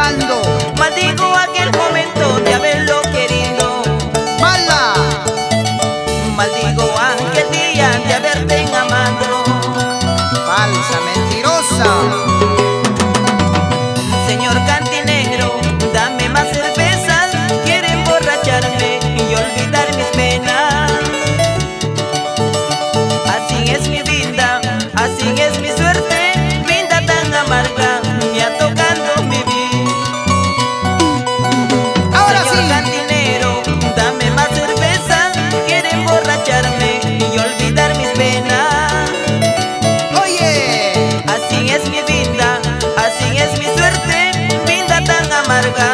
cantando. Maldigo aquel momento de haberlo querido. ¡Mala! Maldigo aquel día de haberte amado. Falsa, mentirosa. Señor cantinegro, dame más cervezas. Quiero emborracharme y olvidar mis penas. Así es mi vida, así es mi suerte. Vida tan amarga me ha tocado vivir. Ahora Señor sí. cantinero, dame más cerveza. Quiero emborracharme y olvidar mis penas. Oye, Así es mi vida, así es mi suerte. Vida tan amarga